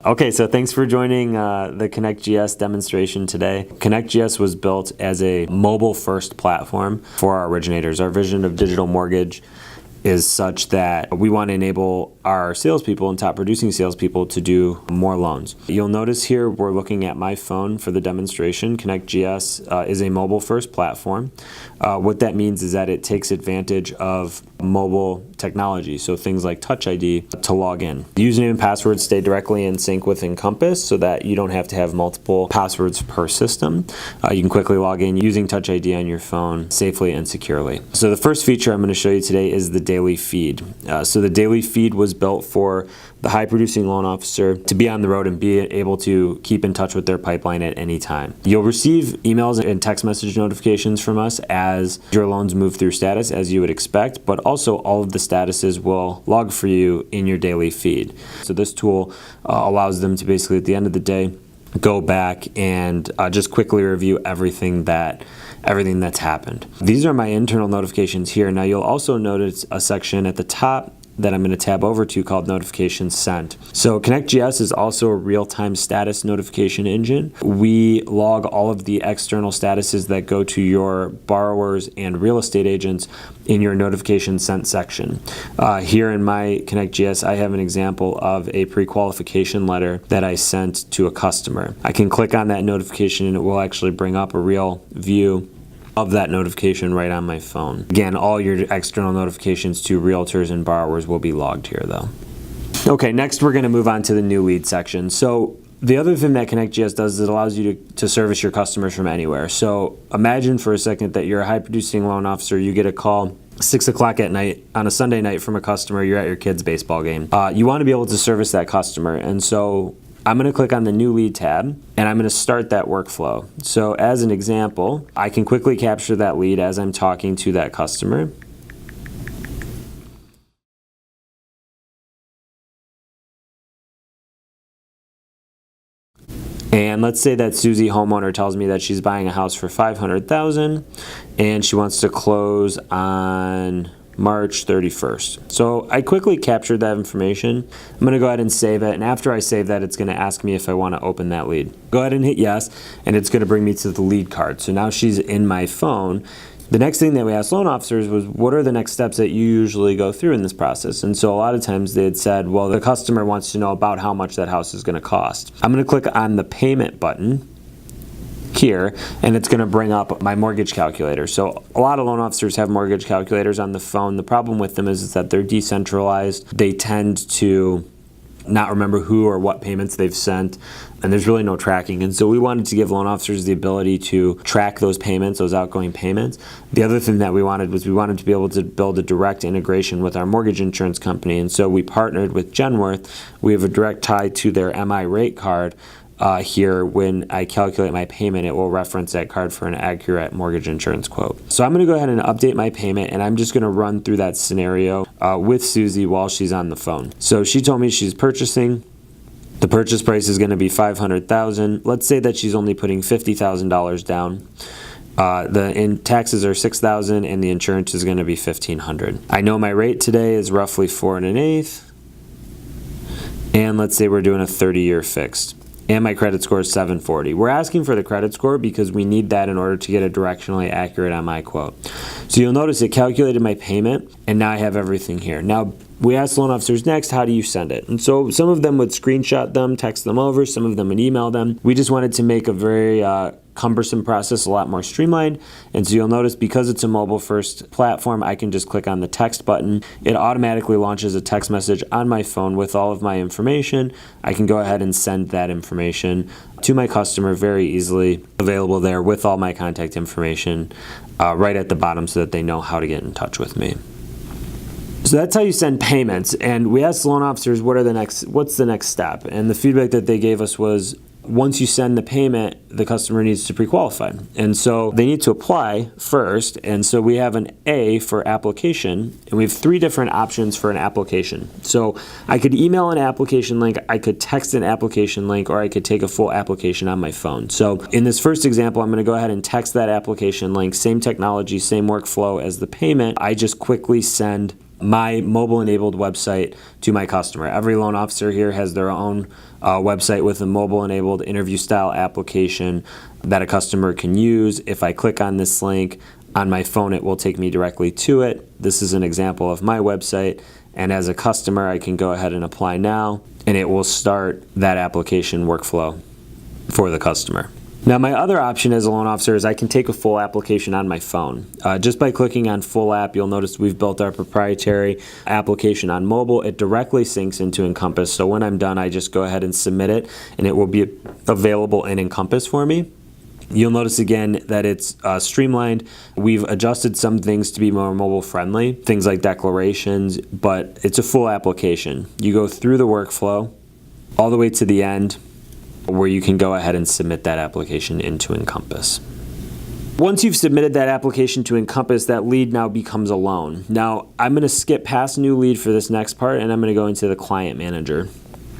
Okay, so thanks for joining the ConnectGS demonstration today. ConnectGS was built as a mobile-first platform for our originators. Our vision of digital mortgage is such that we want to enable our salespeople and top producing salespeople to do more loans. You'll notice here we're looking at my phone for the demonstration. ConnectGS is a mobile-first platform. What that means is that it takes advantage of mobile technology, so things like Touch ID to log in. The username and password stay directly in sync with Encompass so that you don't have to have multiple passwords per system. You can quickly log in using Touch ID on your phone safely and securely. So the first feature I'm going to show you today is the daily feed. So the daily feed was built for the high producing loan officer to be on the road and be able to keep in touch with their pipeline at any time. You'll receive emails and text message notifications from us as your loans move through status, as you would expect, but also all of the statuses will log for you in your daily feed. So this tool allows them to basically at the end of the day go back and just quickly review everything that's happened. These are my internal notifications here. Now you'll also notice a section at the top that I'm going to tab over to called Notifications Sent. So ConnectGS is also a real-time status notification engine. We log all of the external statuses that go to your borrowers and real estate agents in your Notifications Sent section. Here in my ConnectGS, I have an example of a pre-qualification letter that I sent to a customer. I can click on that notification and it will actually bring up a real view of that notification right on my phone. Again, all your external notifications to realtors and borrowers will be logged here though. Okay, next we're going to move on to the new lead section. So the other thing that ConnectGS does is it allows you to service your customers from anywhere. So imagine for a second that you're a high producing loan officer, you get a call 6 o'clock at night on a Sunday night from a customer, you're at your kid's baseball game. You want to be able to service that customer, and so I'm going to click on the new lead tab and I'm going to start that workflow. So as an example, I can quickly capture that lead as I'm talking to that customer. And let's say that Susie, homeowner, tells me that she's buying a house for $500,000 and she wants to close on March 31st. So I quickly captured that information. I'm going to go ahead and save it, and after I save that, it's going to ask me if I want to open that lead. Go ahead and hit yes, and it's going to bring me to the lead card. So now she's in my phone. The next thing that we asked loan officers was, what are the next steps that you usually go through in this process? And so a lot of times they had said, well, the customer wants to know about how much that house is going to cost. I'm going to click on the payment button here, and it's going to bring up my mortgage calculator. So a lot of loan officers have mortgage calculators on the phone. The problem with them is that they're decentralized. They tend to not remember who or what payments they've sent, and there's really no tracking. And so we wanted to give loan officers the ability to track those payments, those outgoing payments. The other thing that we wanted was we wanted to be able to build a direct integration with our mortgage insurance company, and so we partnered with Genworth. We have a direct tie to their MI rate card. Here, when I calculate my payment, it will reference that card for an accurate mortgage insurance quote. So I'm going to go ahead and update my payment, and I'm just going to run through that scenario with Susie while she's on the phone. So she told me she's purchasing. The purchase price is going to be $500,000. Let's say that she's only putting $50,000 down. The taxes are $6,000 and the insurance is going to be $1,500. I know my rate today is roughly 4 1/8, and let's say we're doing a 30-year fixed. And my credit score is 740. We're asking for the credit score because we need that in order to get it directionally accurate on my quote. So you'll notice it calculated my payment, and now I have everything here. Now, we asked loan officers next, how do you send it? And so some of them would screenshot them, text them over, some of them would email them. We just wanted to make a very cumbersome process a lot more streamlined. And so you'll notice because it's a mobile first platform, I can just click on the text button. It automatically launches a text message on my phone with all of my information. I can go ahead and send that information to my customer very easily, available there with all my contact information right at the bottom so that they know how to get in touch with me. So that's how you send payments. And we asked loan officers, what's the next step? And the feedback that they gave us was, once you send the payment, the customer needs to pre-qualify. And so they need to apply first. And so we have an A for application, and we have 3 different options for an application. So I could email an application link, I could text an application link, or I could take a full application on my phone. So in this first example, I'm going to go ahead and text that application link, same technology, same workflow as the payment. I just quickly send my mobile-enabled website to my customer. Every loan officer here has their own website with a mobile-enabled interview-style application that a customer can use. If I click on this link on my phone, it will take me directly to it. This is an example of my website, and as a customer, I can go ahead and apply now, and it will start that application workflow for the customer. Now, my other option as a loan officer is I can take a full application on my phone. Just by clicking on Full App, you'll notice we've built our proprietary application on mobile. It directly syncs into Encompass, so when I'm done, I just go ahead and submit it, and it will be available in Encompass for me. You'll notice again that it's streamlined. We've adjusted some things to be more mobile friendly, things like declarations, but it's a full application. You go through the workflow all the way to the end, where you can go ahead and submit that application into Encompass. Once you've submitted that application to Encompass, that lead now becomes a loan. Now, I'm going to skip past new lead for this next part, and I'm going to go into the Client Manager.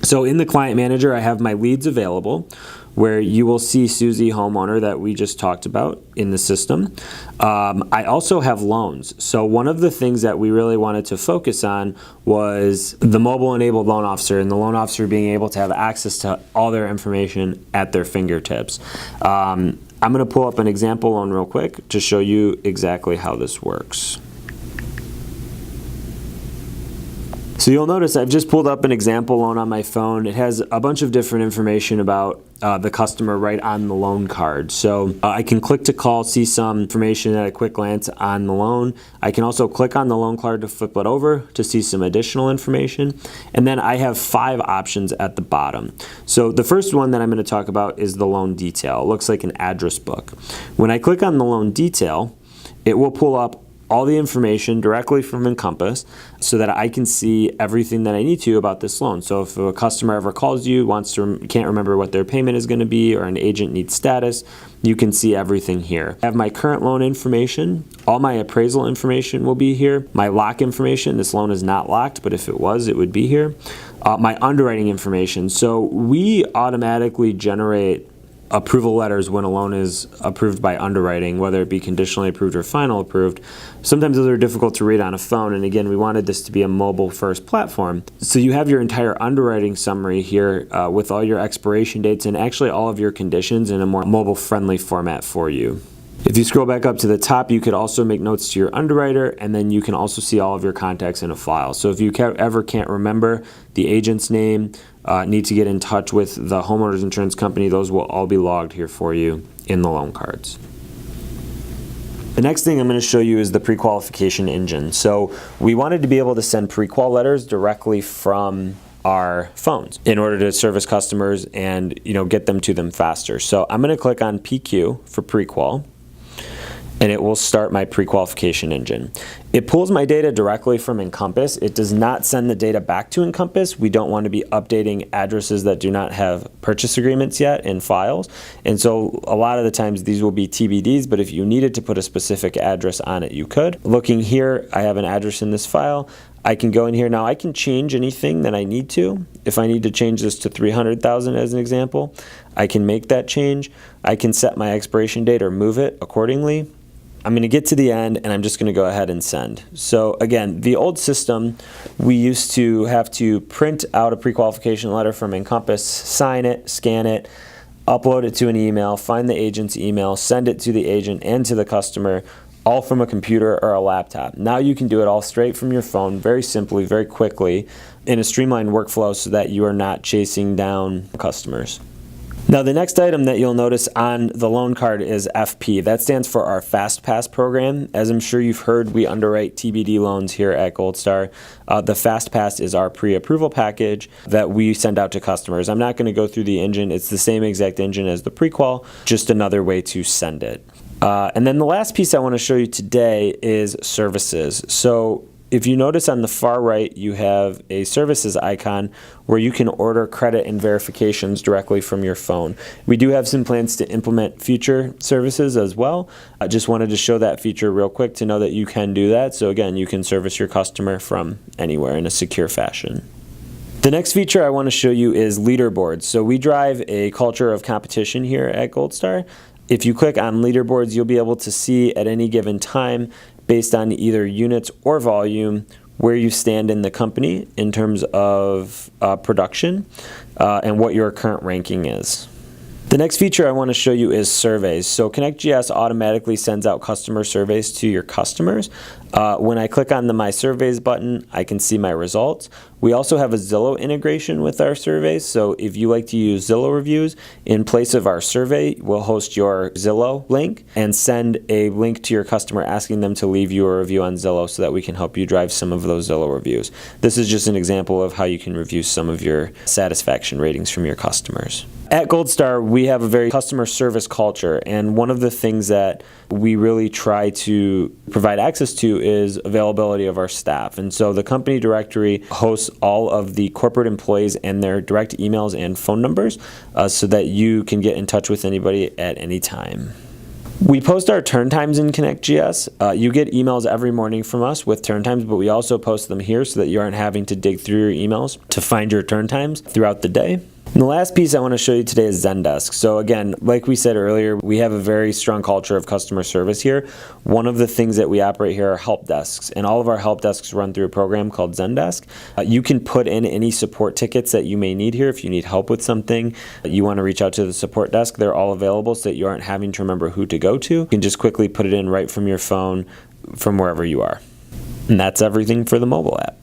So in the Client Manager, I have my leads available, where you will see Susie homeowner that we just talked about in the system. I also have loans. So one of the things that we really wanted to focus on was the mobile-enabled loan officer, and the loan officer being able to have access to all their information at their fingertips. I'm going to pull up an example loan real quick to show you exactly how this works. So you'll notice I've just pulled up an example loan on my phone. It has a bunch of different information about the customer right on the loan card. So I can click to call, see some information at a quick glance on the loan. I can also click on the loan card to flip it over to see some additional information. And then I have 5 options at the bottom. So the first one that I'm going to talk about is the loan detail. It looks like an address book. When I click on the loan detail, it will pull up all the information directly from Encompass so that I can see everything that I need to about this loan. So if a customer ever calls you, can't remember what their payment is going to be, or an agent needs status, you can see everything here. I have my current loan information. All my appraisal information will be here. My lock information, this loan is not locked, but if it was, it would be here. My underwriting information. So we automatically generate approval letters when a loan is approved by underwriting, whether it be conditionally approved or final approved. Sometimes those are difficult to read on a phone, and again, we wanted this to be a mobile-first platform. So you have your entire underwriting summary here with all your expiration dates and actually all of your conditions in a more mobile-friendly format for you. If you scroll back up to the top, you could also make notes to your underwriter, and then you can also see all of your contacts in a file. So if you ever can't remember the agent's name, need to get in touch with the homeowner's insurance company, those will all be logged here for you in the loan cards. The next thing I'm going to show you is the pre-qualification engine. So we wanted to be able to send pre-qual letters directly from our phones in order to service customers and get them to them faster. So I'm going to click on PQ for PreQual, and it will start my pre-qualification engine. It pulls my data directly from Encompass. It does not send the data back to Encompass. We don't want to be updating addresses that do not have purchase agreements yet in files. And so a lot of the times these will be TBDs, but if you needed to put a specific address on it, you could. Looking here, I have an address in this file. I can go in here now. I can change anything that I need to. If I need to change this to 300,000 as an example, I can make that change. I can set my expiration date or move it accordingly. I'm going to get to the end, and I'm just going to go ahead and send. So again, the old system, we used to have to print out a pre-qualification letter from Encompass, sign it, scan it, upload it to an email, find the agent's email, send it to the agent and to the customer, all from a computer or a laptop. Now you can do it all straight from your phone, very simply, very quickly, in a streamlined workflow so that you are not chasing down customers. Now the next item that you'll notice on the loan card is FP. That stands for our Fast Pass program. As I'm sure you've heard, we underwrite TBD loans here at Gold Star. The Fast Pass is our pre-approval package that we send out to customers. I'm not going to go through the engine. It's the same exact engine as the PreQual, just another way to send it. And then the last piece I want to show you today is services. So if you notice on the far right, you have a services icon where you can order credit and verifications directly from your phone. We do have some plans to implement future services as well. I just wanted to show that feature real quick to know that you can do that. So again, you can service your customer from anywhere in a secure fashion. The next feature I want to show you is leaderboards. So we drive a culture of competition here at Gold Star. If you click on leaderboards, you'll be able to see at any given time, based on either units or volume, where you stand in the company in terms of production, and what your current ranking is. The next feature I want to show you is surveys. So ConnectGS automatically sends out customer surveys to your customers. When I click on the My Surveys button, I can see my results. We also have a Zillow integration with our surveys, so if you like to use Zillow reviews, in place of our survey, we'll host your Zillow link and send a link to your customer asking them to leave you a review on Zillow so that we can help you drive some of those Zillow reviews. This is just an example of how you can review some of your satisfaction ratings from your customers. At Gold Star, we have a very customer service culture, and one of the things that we really try to provide access to is availability of our staff. And so the company directory hosts all of the corporate employees and their direct emails and phone numbers so that you can get in touch with anybody at any time. We post our turn times in ConnectGS. You get emails every morning from us with turn times, but we also post them here so that you aren't having to dig through your emails to find your turn times throughout the day. And the last piece I want to show you today is Zendesk. So again, like we said earlier, we have a very strong culture of customer service here. One of the things that we operate here are help desks, and all of our help desks run through a program called Zendesk. You can put in any support tickets that you may need here. If you need help with something, you want to reach out to the support desk, they're all available so that you aren't having to remember who to go to. You can just quickly put it in right from your phone from wherever you are. And that's everything for the mobile app.